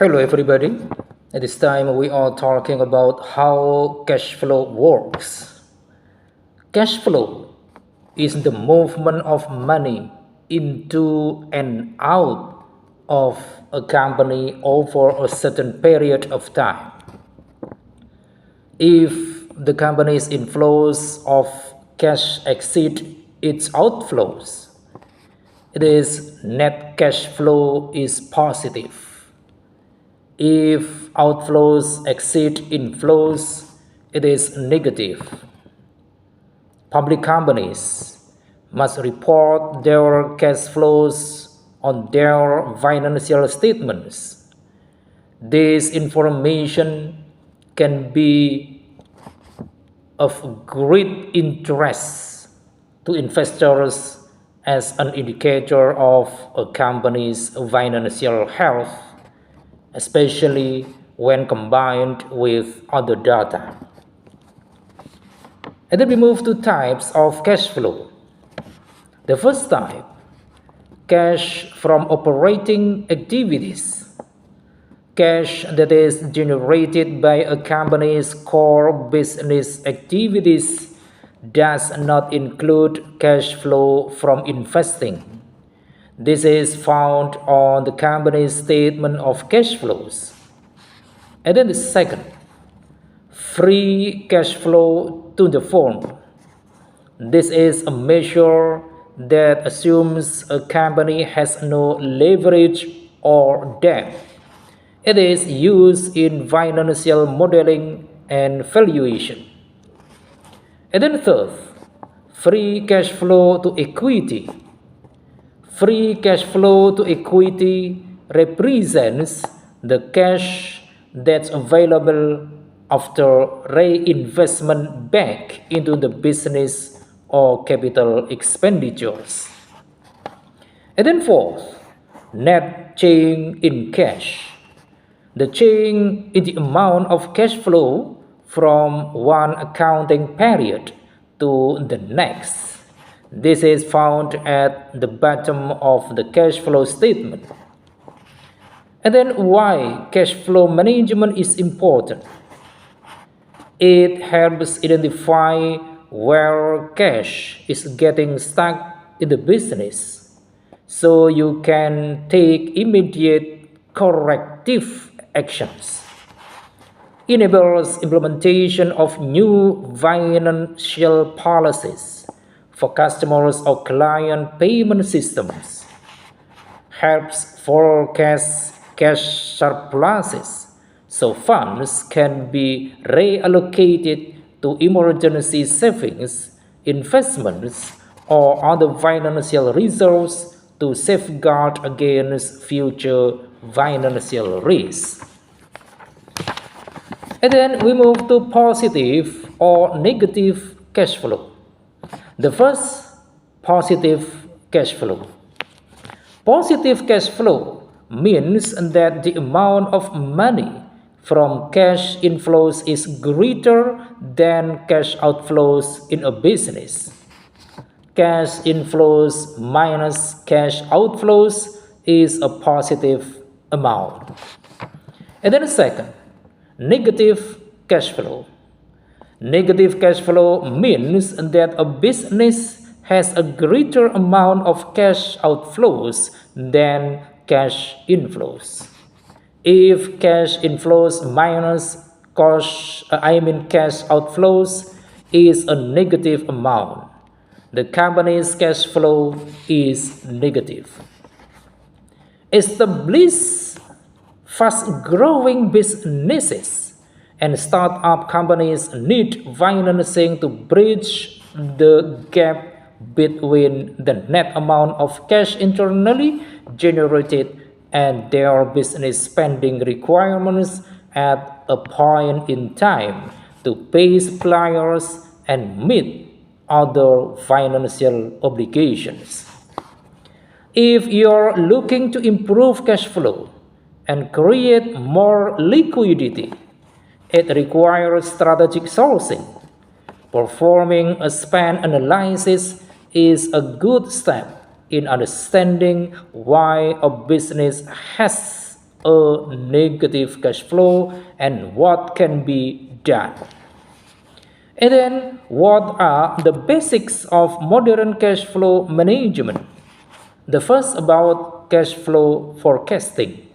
Hello everybody. At this time we are talking about how cash flow works. Cash flow is the movement of money into and out of a company over a certain period of time. If the company's inflows of cash exceed its outflows, it is net cash flow is positive. If outflows exceed inflows, it is negative. Public companies must report their cash flows on their financial statements. This information can be of great interest to investors as an indicator of a company's financial health, especially when combined with other data. And then we move to types of cash flow. The first type, cash from operating activities. Cash that is generated by a company's core business activities does not include cash flow from investing. This is found on the company's statement of cash flows. And then the second, free cash flow to the firm. This is a measure that assumes a company has no leverage or debt. It is used in financial modeling and valuation. And then third, free cash flow to equity. Free cash flow to equity represents the cash that's available after reinvestment back into the business or capital expenditures. And then fourth, net change in cash. The change in the amount of cash flow from one accounting period to the next. This is found at the bottom of the cash flow statement. And then why cash flow management is important? It helps identify where cash is getting stuck in the business, so you can take immediate corrective actions. Enables implementation of new financial policies for customers or client payment systems. Helps forecast cash surpluses so funds can be reallocated to emergency savings, investments, or other financial reserves to safeguard against future financial risks. And then we move to positive or negative cash flow. The first, positive cash flow. Positive cash flow means that the amount of money from cash inflows is greater than cash outflows in a business. Cash inflows minus cash outflows is a positive amount. And then second, negative cash flow. Negative cash flow means that a business has a greater amount of cash outflows than cash inflows. If cash inflows minus cash outflows is a negative amount, the company's cash flow is negative. Established fast-growing businesses and start-up companies need financing to bridge the gap between the net amount of cash internally generated and their business spending requirements at a point in time to pay suppliers and meet other financial obligations. If you're looking to improve cash flow and create more liquidity, it requires strategic sourcing. Performing a spend analysis is a good step in understanding why a business has a negative cash flow and what can be done. And then, what are the basics of modern cash flow management? The first about cash flow forecasting.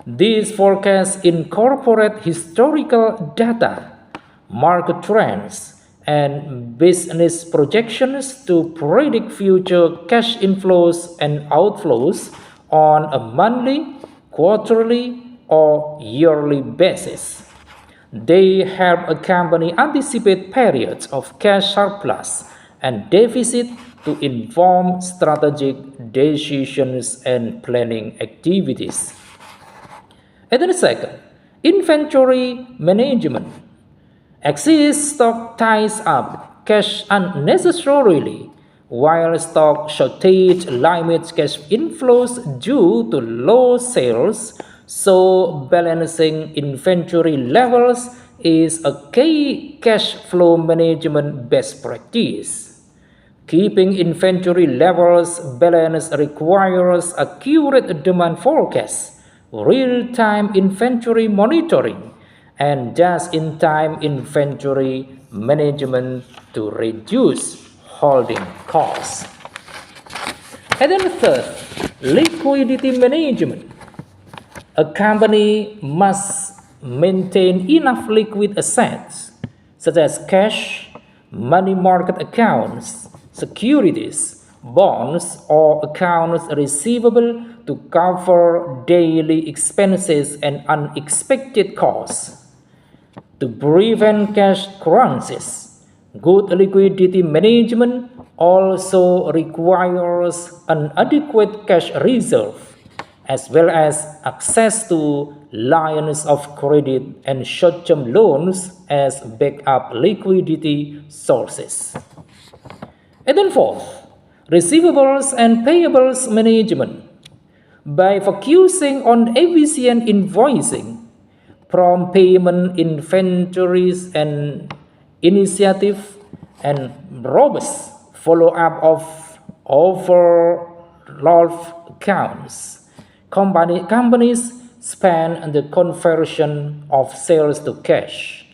These forecasts incorporate historical data, market trends, and business projections to predict future cash inflows and outflows on a monthly, quarterly, or yearly basis. They help a company anticipate periods of cash surplus and deficit to inform strategic decisions and planning activities. And then second, inventory management. Excess stock ties up cash unnecessarily, while stock shortage limits cash inflows due to low sales. So balancing inventory levels is a key cash flow management best practice. Keeping inventory levels balanced requires accurate demand forecasts, real-time inventory monitoring, and just-in-time inventory management to reduce holding costs. And then third, liquidity management. A company must maintain enough liquid assets, such as cash, money market accounts, securities, bonds, or accounts receivable to cover daily expenses and unexpected costs. To prevent cash crunches, good liquidity management also requires an adequate cash reserve, as well as access to lines of credit and short-term loans as backup liquidity sources. And then fourth, receivables and payables management. By focusing on efficient invoicing, prompt payment inventories and initiative, and robust follow-up of overdraft accounts, companies span the conversion of sales to cash.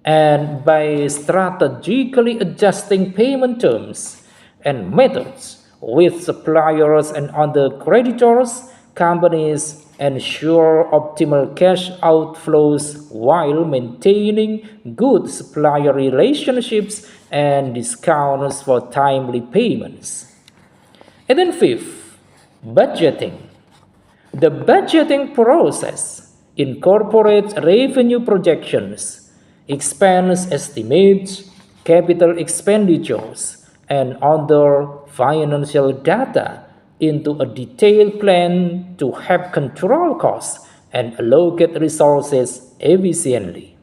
And by strategically adjusting payment terms and methods with suppliers and other creditors, companies ensure optimal cash outflows while maintaining good supplier relationships and discounts for timely payments. And then fifth, budgeting. The budgeting process incorporates revenue projections, expense estimates, capital expenditures, and other financial data into a detailed plan to help control costs and allocate resources efficiently.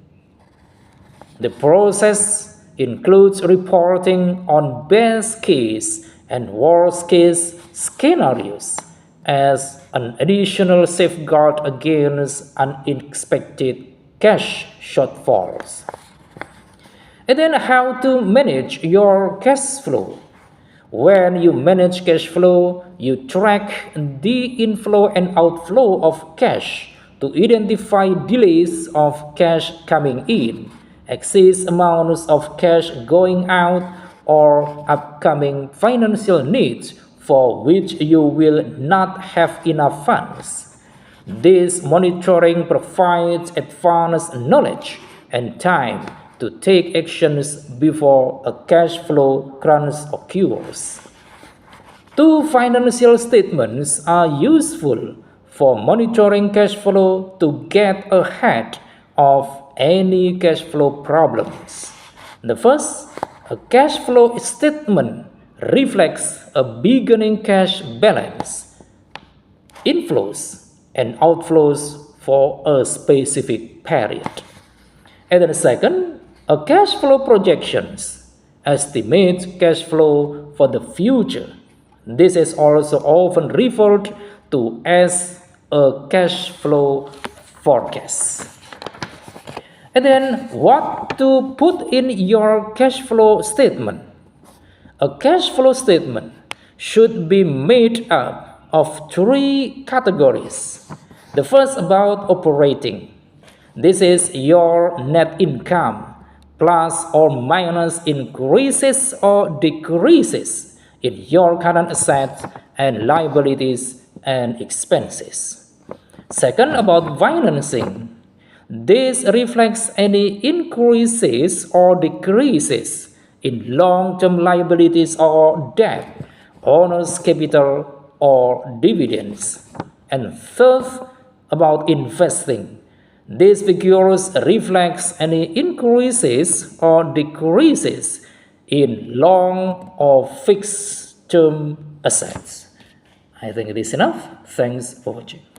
The process includes reporting on best case and worst case scenarios as an additional safeguard against unexpected cash shortfalls. And then how to manage your cash flow. When you manage cash flow, you track the inflow and outflow of cash to identify delays of cash coming in, excess amounts of cash going out, or upcoming financial needs for which you will not have enough funds. This monitoring provides advanced knowledge and time to take actions before a cash flow crunch occurs. Two financial statements are useful for monitoring cash flow to get ahead of any cash flow problems. The first, a cash flow statement reflects a beginning cash balance, inflows and outflows for a specific period. And then second, a cash flow projections estimates cash flow for the future. This is also often referred to as a cash flow forecast. And then what to put in your cash flow statement? A cash flow statement should be made up of three categories. The first about operating. This is your net income, plus or minus increases or decreases in your current assets and liabilities and expenses. Second, about financing. This reflects any increases or decreases in long-term liabilities or debt, owner's capital or dividends. And third, about investing. These figures reflects any increases or decreases in long or fixed term assets. I think it is enough. Thanks for watching.